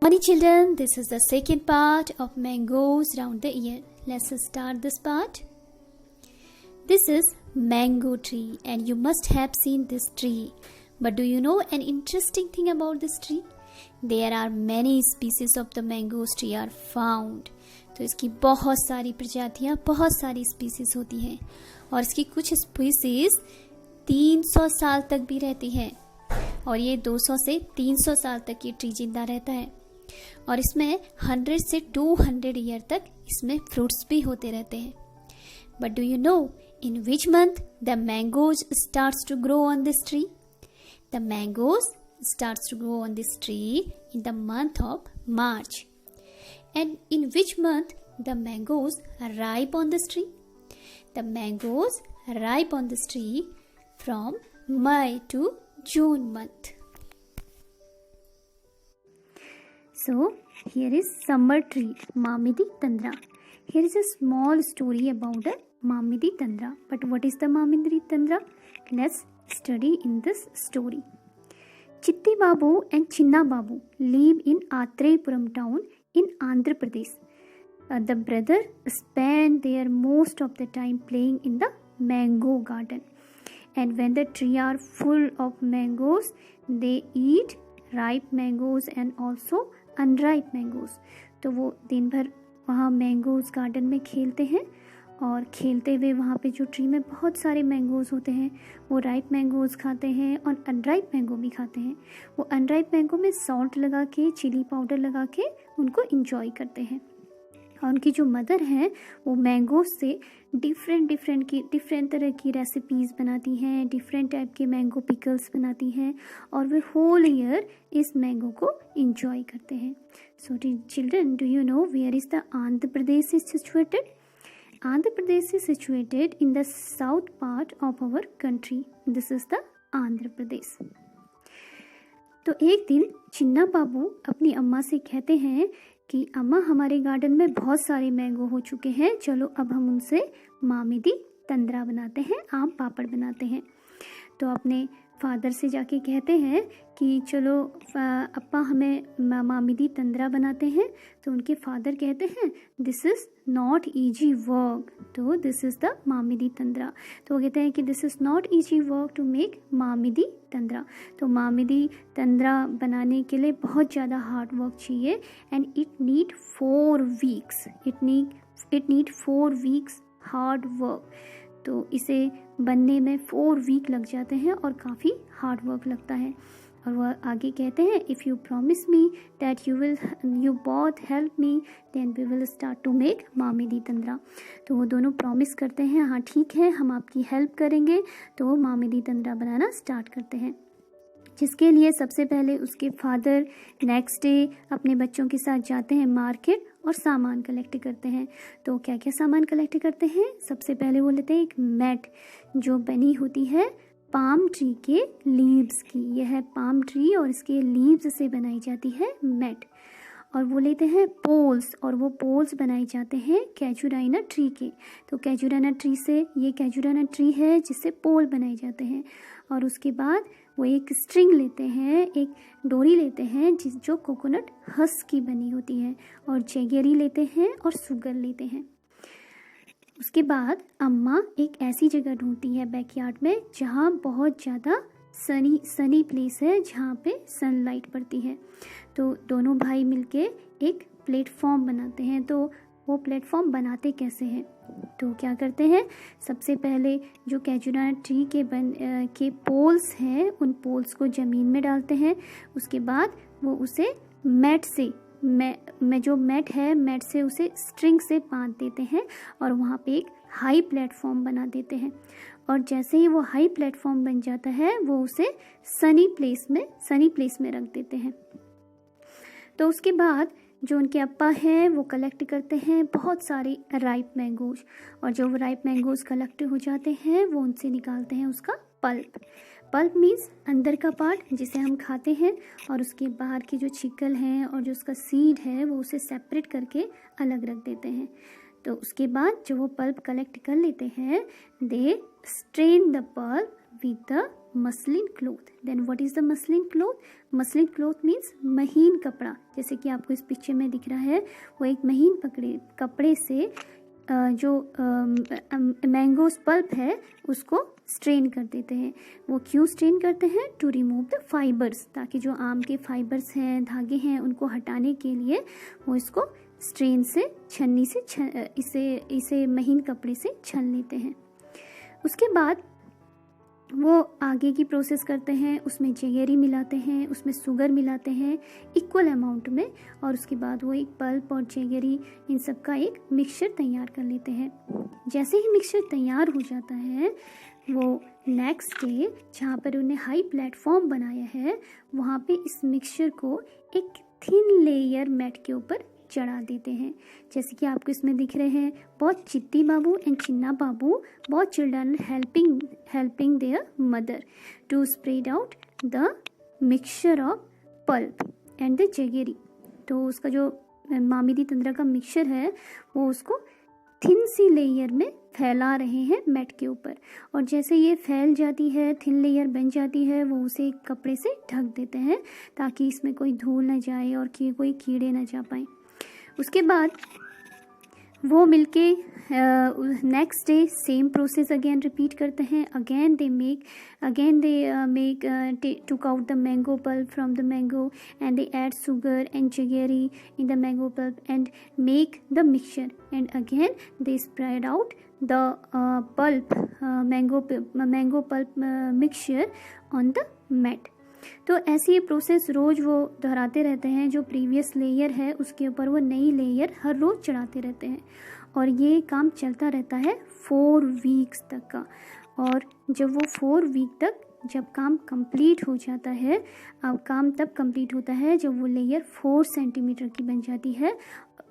Morning children, this is the second part of mangoes round the year. Let's start this part. This is mango tree and you must have seen this tree. But do you know an interesting thing about this tree? There are many species of the mangoes tree are found. तो इसकी बहुत सारी प्रजातियां, बहुत सारी species होती हैं और इसकी कुछ स्पीसीज 300 साल तक भी रहती है और ये 200 से 300 साल तक ये ट्री जिंदा रहता है और इसमें 100 से 200 ईयर तक इसमें फ्रूट्स भी होते रहते हैं. But do you know in which month the mangoes starts to grow on this tree? The mangoes starts to grow on this tree in the month of March. And in which month the mangoes ripe on this tree? The mangoes ripe on this tree from May to June month. So here is summer tree, Mamidi Tandra. Here is a small story about the Mamidi Tandra. But what is the Mamidi Tandra? Let's study in this story. Chitti Babu and Chinna Babu live in Atrepuram town in Andhra Pradesh. The brother spend their most of the time playing in the mango garden. And when the trees are full of mangoes, they eat ripe mangoes and also unripe mangoes. तो वो दिन भर वहाँ mangoes garden में खेलते हैं और खेलते हुए वहाँ पे जो ट्री में बहुत सारे मैंगोज होते हैं वो राइप मैंगोज खाते हैं और अनराइप मैंगो भी खाते हैं. वो अनराइप मैंगो में सॉल्ट लगा के, चिली पाउडर लगा के उनको इंजॉय करते हैं. और उनकी जो मदर हैं वो मैंगोज से डिफरेंट तरह की रेसिपीज़ बनाती हैं, डिफरेंट टाइप के मैंगो पिकल्स बनाती हैं और वे होल ईयर इस मैंगो को इंजॉय करते हैं. So children, do you know where is the Andhra Pradesh is situated? Andhra Pradesh is situated in the south part of our country. This is the Andhra Pradesh. तो एक दिन चिन्ना बाबू अपनी अम्मा से कहते हैं कि अम्मा हमारे गार्डन में बहुत सारे मैंगो हो चुके हैं, चलो अब हम उनसे मामिदी तंद्रा बनाते हैं, आम पापड़ बनाते हैं. तो अपने फादर से जाके कहते हैं कि चलो अप्पा हमें मामिदी तंद्रा बनाते हैं. तो उनके फादर कहते हैं this is not easy work, तो this is the mamidi tandra. तो वो कहते हैं कि this is not easy work to make mamidi tandra. तो मामिदी तंद्रा बनाने के लिए बहुत ज़्यादा हार्ड वर्क चाहिए and it need 4 weeks. It need 4 weeks hard work. तो इसे बनने में 4 वीक लग जाते हैं और काफ़ी हार्ड वर्क लगता है. और वह आगे कहते हैं if you promise me that you both help me then we will start to make mamidi tandra. तो वो दोनों प्रॉमिस करते हैं हाँ ठीक है हम आपकी हेल्प करेंगे. तो वो मामिदी तंद्रा बनाना स्टार्ट करते हैं, जिसके लिए सबसे पहले उसके फादर नेक्स्ट डे अपने बच्चों के साथ जाते हैं मार्केट और सामान कलेक्ट करते हैं. तो क्या क्या सामान कलेक्ट करते हैं? सबसे पहले वो लेते हैं एक मैट जो बनी होती है पाम ट्री के लीव्स की. यह है पाम ट्री और इसके लीव्स से बनाई जाती है मैट. और वो लेते हैं पोल्स और वो पोल्स बनाए जाते हैं कैचुराइना ट्री के. तो कैचुराइना ट्री से, ये कैचुराइना ट्री है जिससे पोल बनाए जाते हैं. और उसके बाद वो एक स्ट्रिंग लेते हैं, एक डोरी लेते हैं जो कोकोनट हस्क की बनी होती है, और जैगरी लेते हैं और सुगर लेते हैं. उसके बाद अम्मा एक ऐसी जगह ढूंढती है बैकयार्ड में जहाँ बहुत ज़्यादा सनी प्लेस है जहाँ पे सनलाइट पड़ती है. तो दोनों भाई मिलके एक प्लेटफॉर्म बनाते हैं. तो वो प्लेटफॉर्म बनाते कैसे हैं? तो क्या करते हैं, सबसे पहले जो कैचुराइना ट्री के पोल्स हैं उन पोल्स को ज़मीन में डालते हैं. उसके बाद वो उसे मैट से जो मैट है मैट से उसे स्ट्रिंग से बांध देते हैं और वहाँ पे एक हाई प्लेटफॉर्म बना देते हैं. और जैसे ही वो हाई प्लेटफॉर्म बन जाता है वो उसे सनी प्लेस में रख देते हैं. तो उसके बाद जो उनके अप्पा हैं वो कलेक्ट करते हैं बहुत सारे राइप मैंगोज, और जो वो राइप मैंगोज कलेक्ट हो जाते हैं वो उनसे निकालते हैं उसका पल्प. पल्प मीन्स अंदर का पार्ट जिसे हम खाते हैं, और उसके बाहर की जो छिकल है और जो उसका सीड है वो उसे सेपरेट करके अलग रख देते हैं. तो उसके बाद जो वो पल्प कलेक्ट कर लेते हैं they strain the pulp with the muslin cloth. Then what is the muslin cloth? Muslin cloth means महीन कपड़ा. जैसे कि आपको इस पिक्चर में दिख रहा है, वो एक महीन कपड़े से जो मैंगोस पल्प है उसको स्ट्रेन कर देते हैं. वो क्यों स्ट्रेन करते हैं? टू रिमूव द फाइबर्स, ताकि जो आम के फाइबर्स हैं, धागे हैं, उनको हटाने के लिए वो इसको स्ट्रेन से, छन्नी से इसे महीन कपड़े से छन लेते हैं. उसके बाद वो आगे की प्रोसेस करते हैं, उसमें जगेरी मिलाते हैं, उसमें शुगर मिलाते हैं इक्वल अमाउंट में, और उसके बाद वो एक पल्प और जगेरी इन सब का एक मिक्सचर तैयार कर लेते हैं. जैसे ही मिक्सचर तैयार हो जाता है, वो नेक्स्ट डे जहाँ पर उन्हें हाई प्लेटफॉर्म बनाया है, वहाँ पे इस मिक्सचर को एक थिन लेयर मैट के ऊपर चढ़ा देते हैं. जैसे कि आपको इसमें दिख रहे हैं, बहुत चित्ती बाबू एंड चिन्ना बाबू, बहुत children helping their mother to spread out the mixture of pulp and the jaggery. तो उसका जो मामिदी तंद्रा का मिक्सचर है, वो उसको थिन सी लेयर में फैला रहे हैं मैट के ऊपर, और जैसे ये फैल जाती है, थिन लेयर बन जाती है, वो उसे एक कपड़े से ढक देते हैं ताकि इसमें कोई धूल न जाए और कोई कीड़े न जा पाए. उसके बाद वो मिलके next day same process again repeat करते हैं. Again they make took out the mango pulp from the mango, and they add sugar and jaggery in the mango pulp and make the mixture, and again they spread out the mango pulp mixture on the mat. तो ऐसी ये process रोज़ वो दोहराते रहते हैं. जो previous layer है उसके ऊपर वो नई लेयर हर रोज़ चढ़ाते रहते हैं, और ये काम चलता रहता है 4 वीक्स तक का. और जब वो 4 वीक तक जब काम कंप्लीट हो जाता है, अब काम तब कंप्लीट होता है जब वो लेयर 4 सेंटीमीटर की बन जाती है,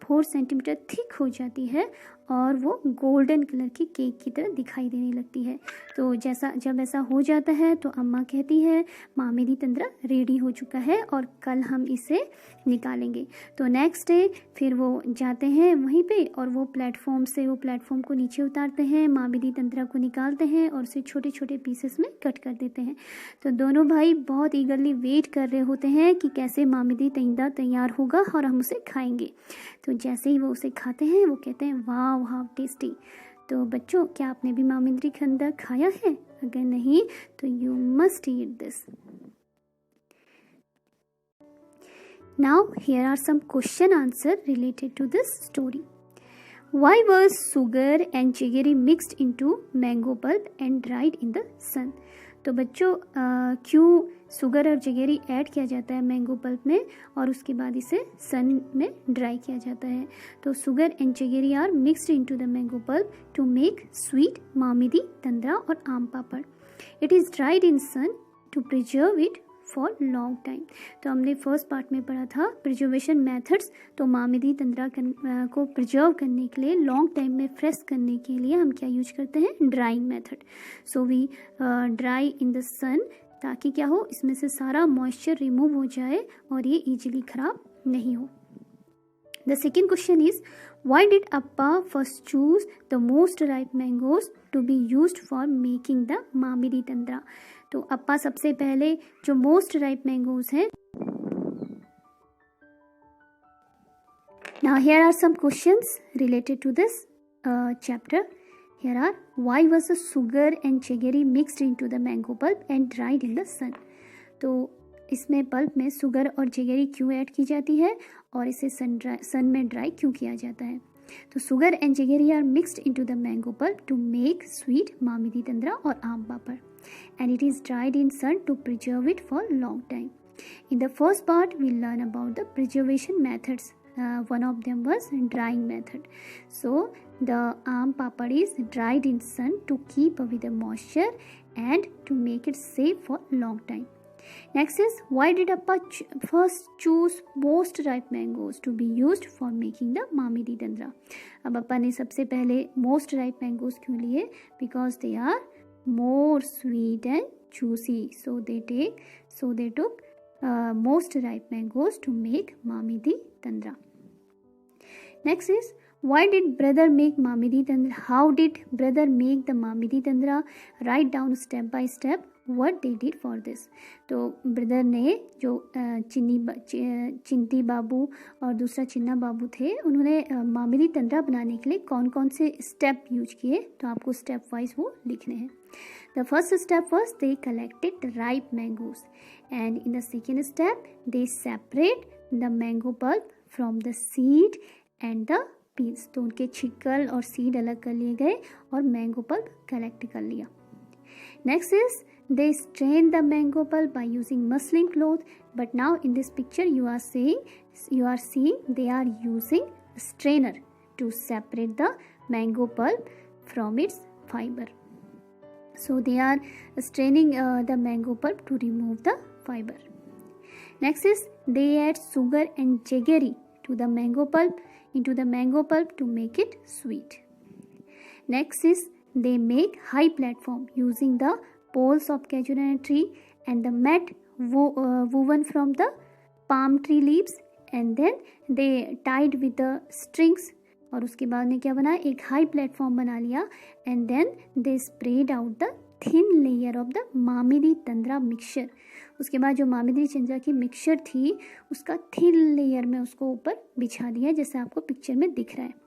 4 सेंटीमीटर थिक हो जाती है, और वो गोल्डन कलर की केक की तरह दिखाई देने लगती है. तो जब ऐसा हो जाता है तो अम्मा कहती है मामिदी तंद्रा रेडी हो चुका है और कल हम इसे निकालेंगे. तो नेक्स्ट डे फिर वो जाते हैं वहीं पे, और वो प्लेटफॉर्म को नीचे उतारते हैं, मामिदी तंद्रा को निकालते हैं और उसे छोटे छोटे पीसेस में कट कर देते हैं. तो दोनों भाई बहुत ईगरली वेट कर रहे होते हैं कि कैसे मामिदी तंद्रा तैयार होगा और हम उसे खाएंगे. तो जैसे ही वो उसे खाते हैं, वो कहते हैं वाह हाउ टेस्टी. तो बच्चों, क्या आपने भी मामिदी तंद्रा खाया है? अगर नहीं तो you must eat this. Now here are some question answer related to this story. Why was sugar and jaggery mixed into mango pulp and dried in the sun? तो बच्चों, क्यों शुगर और जगेरी ऐड किया जाता है मैंगो पल्प में और उसके बाद इसे सन में ड्राई किया जाता है? तो sugar and jaggery are mixed into the mango pulp to make sweet mamidi tandra और aam papad. It is dried in sun to preserve it for long time. तो हमने फर्स्ट पार्ट में पढ़ा था प्रिजर्वेशन मेथड्स. तो मामिदी तंद्रा को प्रिजर्व करने के लिए, लॉन्ग टाइम में फ्रेश करने के लिए हम क्या यूज करते हैं? Drying method. So we dry in the sun, ताकि क्या हो, इसमें से सारा मॉइस्चर रिमूव हो जाए और ये इजीली खराब नहीं हो. The second question is, why did Appa first choose the most ripe mangoes to be used for making the मामिदी tandra? तो अप्पा सबसे पहले जो मोस्ट राइप मैंगोज हैं. Now here are some questions related to this chapter. Here are, why was the sugar and jaggery mixed into the mango pulp and dried in the sun? तो इसमें pulp में sugar और जगेरी क्यों add की जाती है और इसे सन में ड्राई क्यों किया जाता है? तो sugar and jaggery are mixed into the mango pulp to make sweet mamidi tandra और aam papad, and it is dried in sun to preserve it for long time. In the first part, we learn about the preservation methods. One of them was drying method. So the aam papad is dried in sun to keep away the moisture and to make it safe for long time. Next is, why did Appa first choose most ripe mangoes to be used for making the मामिदी तंद्रा? अब अप्पा ने सबसे पहले most ripe mangoes क्यों लिए? Because they are more sweet and juicy. So they took most ripe mangoes to make मामिदी तंद्रा. Next is, why did brother make मामिदी तंद्रा? How did brother make the मामिदी तंद्रा? Write down step by step what they did for this. तो brother ने जो चिंती बाबू और दूसरा चिन्ना बाबू थे, उन्होंने मामिदी तंद्रा बनाने के लिए कौन कौन से स्टेप यूज किए, तो आपको स्टेप वाइज वो लिखने हैं. The first step was they collected ripe mangoes, and in the second step they separate the mango pulp from the seed and the peels. तो उनके छिकल और सीड अलग कर लिए गए और मैंगो पल्प कलेक्ट कर लिया. Next is they strain the mango pulp by using muslin cloth, but now in this picture you are seeing they are using a strainer to separate the mango pulp from its fiber. So they are straining the mango pulp to remove the fiber. Next is they add sugar and jaggery to the mango pulp to make it sweet. Next is they make high platform using the poles of casuarina tree and the mat woven from the palm tree leaves, and then they tied with the strings. और उसके बाद ने क्या बनाया, एक high platform बना लिया, and then they spread out the thin layer of the mamidi tandra mixture. उसके बाद जो मामिदी तंद्रा की मिक्सचर थी उसका थिन लेयर में उसको ऊपर बिछा दिया, जैसे आपको पिक्चर में दिख रहा है.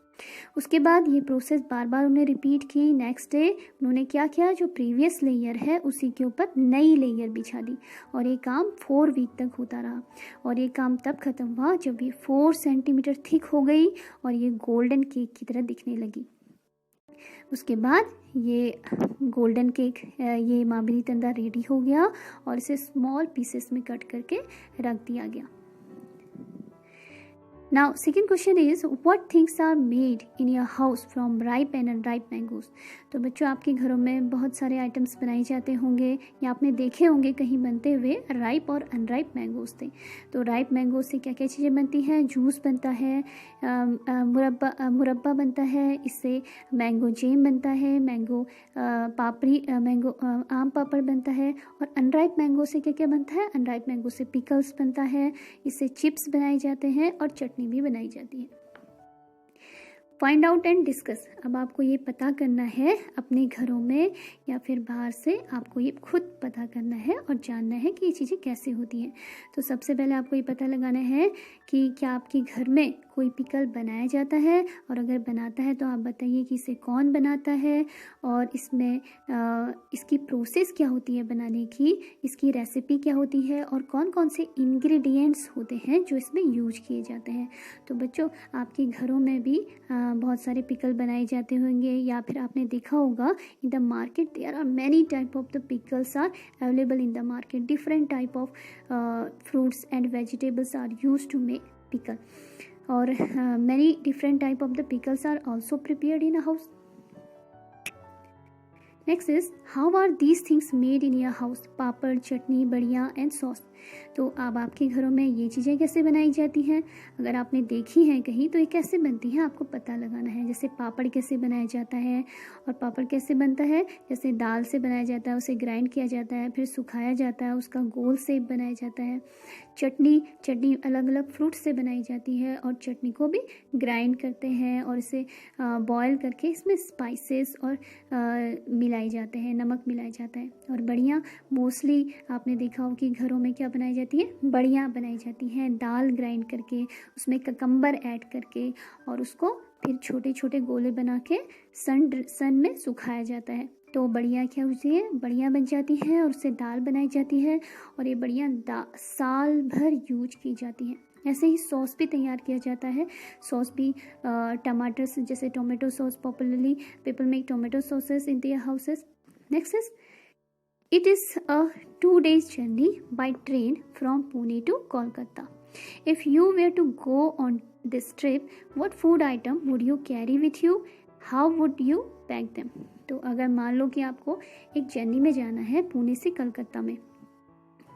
उसके बाद ये प्रोसेस बार बार उन्हें रिपीट की. नेक्स्ट डे उन्होंने क्या किया, जो प्रीवियस लेयर है उसी के ऊपर नई लेयर बिछा दी, और ये काम 4 वीक तक होता रहा. और ये काम तब ख़त्म हुआ जब ये 4 सेंटीमीटर थिक हो गई और ये गोल्डन केक की तरह दिखने लगी. उसके बाद ये गोल्डन केक, ये मामिदी तंद्रा रेडी हो गया और इसे स्मॉल पीसेस में कट करके रख दिया गया. Now second question is what things are made in your house from ripe and unripe mangoes. तो बच्चों आपके घरों में बहुत सारे आइटम्स बनाए जाते होंगे या आपने देखे होंगे कहीं बनते हुए राइप और अनराइप मैंगोज थे. तो राइप मैंगो से क्या क्या चीज़ें बनती हैं, जूस बनता है, मुरब्बा बनता है, इससे मैंगो जैम बनता है, मैंगो आम पापड़ बनता है. और अनराइप मैंगो से क्या क्या बनता है, अनराइप मैंगो से पिकल्स बनता है, इससे चिप्स बनाए जाते हैं और चटनी भी बनाई जाती है. Find out and discuss. अब आपको ये पता करना है अपने घरों में या फिर बाहर से, आपको ये खुद पता करना है और जानना है कि ये चीज़ें कैसे होती हैं. तो सबसे पहले आपको ये पता लगाना है कि क्या आपके घर में कोई पिकल बनाया जाता है, और अगर बनाता है तो आप बताइए कि इसे कौन बनाता है और इसमें इसकी प्रोसेस क्या होती है बनाने की, इसकी रेसिपी क्या होती है और कौन कौन से इंग्रेडिएंट्स होते हैं जो इसमें यूज किए जाते हैं. तो बच्चों आपके घरों में भी बहुत सारे पिकल बनाए जाते होंगे, या फिर आपने देखा होगा in the market there are many type of the pickles are available in the market. Different type of fruits and vegetables are use to make pickle, or many different type of the pickles are also prepared in a house. Next is how are these things made in your house? पापड़, चटनी, बढ़िया and sauce. तो अब आपके घरों में ये चीज़ें कैसे बनाई जाती हैं, अगर आपने देखी हैं कहीं तो ये कैसे बनती हैं आपको पता लगाना है. जैसे पापड़ कैसे बनाया जाता है, और पापड़ कैसे बनता है, जैसे दाल से बनाया जाता है, उसे ग्राइंड किया जाता है, फिर सुखाया जाता है, उसका गोल शेप बनाया जाता है. चटनी अलग अलग फ्रूट से बनाई जाती है, और चटनी को भी ग्राइंड करते हैं और इसे बॉयल करके इसमें स्पाइसेस और मिलाए जाते हैं, नमक मिलाया जाता है. और बढ़िया मोस्टली आपने देखा हो कि घरों में क्या बनाई जाती है, बढ़िया बनाई जाती हैं दाल ग्राइंड करके, उसमें ककम्बर ऐड करके, और उसको फिर छोटे छोटे गोले बना के सन में सुखाया जाता है. तो बढ़िया क्या होती है, बढ़िया बन जाती है और उससे दाल बनाई जाती है, और ये बढ़िया साल भर यूज की जाती है. ऐसे ही सॉस भी तैयार किया जाता है. सॉस भी टमाटर से, जैसे tomato sauce, popularly people make tomato sauces in their houses. Next is it is a 2 days journey by train from Pune to Kolkata. If you were to go on this trip, what food item would you carry with you? How would you pack them? तो अगर मान लो कि आपको एक journey में जाना है पुणे से कलकत्ता में,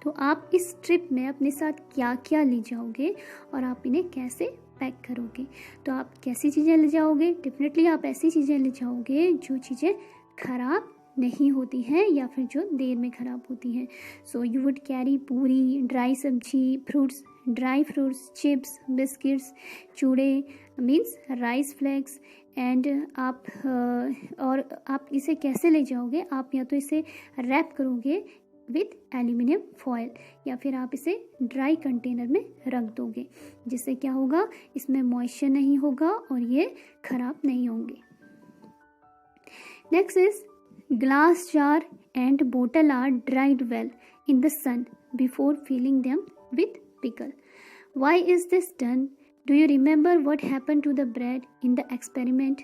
तो आप इस ट्रिप में अपने साथ क्या क्या ले जाओगे और आप इन्हें कैसे पैक करोगे. तो आप कैसी चीज़ें ले जाओगे, डेफिनेटली आप ऐसी चीज़ें ले जाओगे जो चीज़ें खराब नहीं होती हैं या फिर जो देर में ख़राब होती हैं. So you would carry puri, dry sabzi, fruits, dry fruits, chips, biscuits, chude means rice flakes, and और आप इसे कैसे ले जाओगे, आप या तो इसे रैप करोगे विथ एल्यूमिनियम फॉयल, या फिर आप इसे ड्राई कंटेनर में रख दोगे, जिससे क्या होगा, इसमें मॉइस्चर नहीं होगा और ये खराब नहीं होंगे। Next is glass jar and bottle are dried well in the sun before filling them with pickle. Why is this done? Do you remember what happen to the bread in the experiment?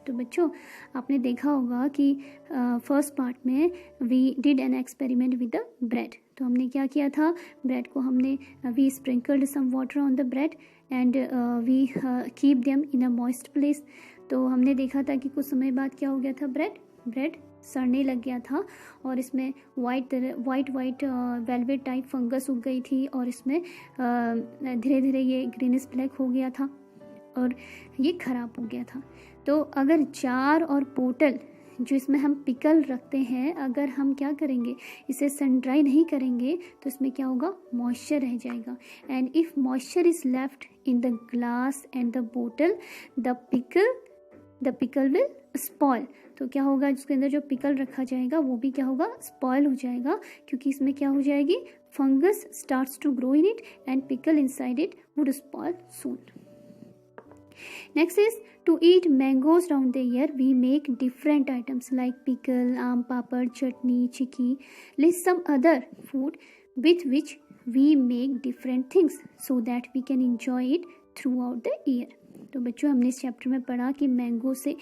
तो बच्चों, आपने देखा होगा कि first part में we did an experiment with the bread. तो हमने क्या किया था, ब्रेड को हमने we sprinkled some water on the bread and we keep them in a moist place. तो हमने देखा था कि कुछ समय बाद क्या हो गया था, ब्रेड सड़ने लग गया था और इसमें वाइट वेलवेट टाइप फंगस उग गई थी और इसमें धीरे धीरे ये ग्रीनिश ब्लैक हो गया था और ये ख़राब हो गया था। तो अगर जार और बोतल जो इसमें हम पिकल रखते हैं, अगर हम क्या करेंगे, इसे सन ड्राई नहीं करेंगे तो इसमें क्या होगा, मॉइस्चर रह जाएगा। And if moisture is left in the glass and the बोतल, द पिकल विल स्पॉइल। तो क्या होगा, जिसके अंदर जो पिकल रखा जाएगा वो भी क्या होगा, स्पॉइल हो जाएगा, क्योंकि इसमें क्या हो जाएगी, fungus starts to grow in it and pickle inside it would spoil soon. Next is to eat mangoes round the year. We make different items like pickle, aam papad, chutney, chikki. List some other food with which we make different things so that we can enjoy it throughout the year. तो बच्चों, हमने इस chapter में पढ़ा कि mango से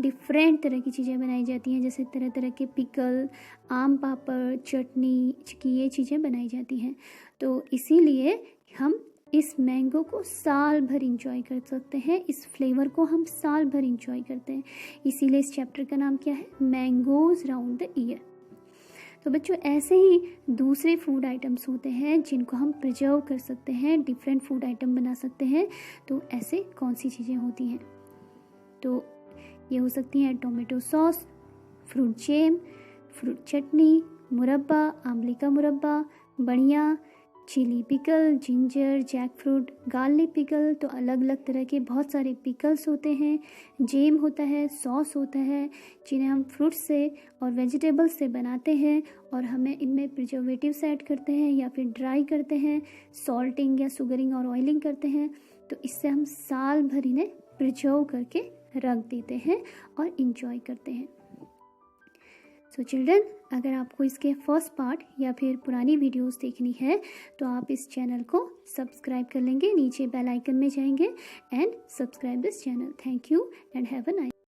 different तरह की चीज़ें बनाई जाती हैं, जैसे तरह तरह के पिकल, आम पापड़, चटनी, चिक्की, ये चीज़ें बनाई जाती हैं। तो इसीलिए हम इस मैंगो को साल भर इंजॉय कर सकते हैं, इस फ्लेवर को हम साल भर इंजॉय करते हैं। इसीलिए इस चैप्टर का नाम क्या है, मैंगोज राउंड द ईयर। तो बच्चों, ऐसे ही दूसरे फूड आइटम्स होते हैं जिनको हम प्रिजर्व कर सकते हैं, डिफरेंट फूड आइटम बना सकते हैं। तो ऐसे कौन सी चीज़ें होती हैं? तो ये हो सकती हैं tomato sauce, fruit jam, fruit chutney, मुरब्बा, आंवले का मुरब्बा, बढ़िया, chilli pickle, ginger, jackfruit, garlic pickle. तो अलग अलग तरह के बहुत सारे पिकल्स होते हैं, जैम होता है, सॉस होता है, जिन्हें हम फ्रूट से और वेजिटेबल्स से बनाते हैं और हमें इनमें प्रिजर्वेटिव्स ऐड करते हैं या फिर ड्राई करते हैं, सॉल्टिंग या सुगरिंग और ऑयलिंग करते हैं। तो इससे हम साल भर इन्हें प्रिजर्व करके रख देते हैं और इंजॉय करते हैं। सो चिल्ड्रन, अगर आपको इसके फर्स्ट पार्ट या फिर पुरानी वीडियोस देखनी है तो आप इस चैनल को सब्सक्राइब कर लेंगे, नीचे बेल आइकन में जाएंगे and subscribe this channel. Thank you and have a nice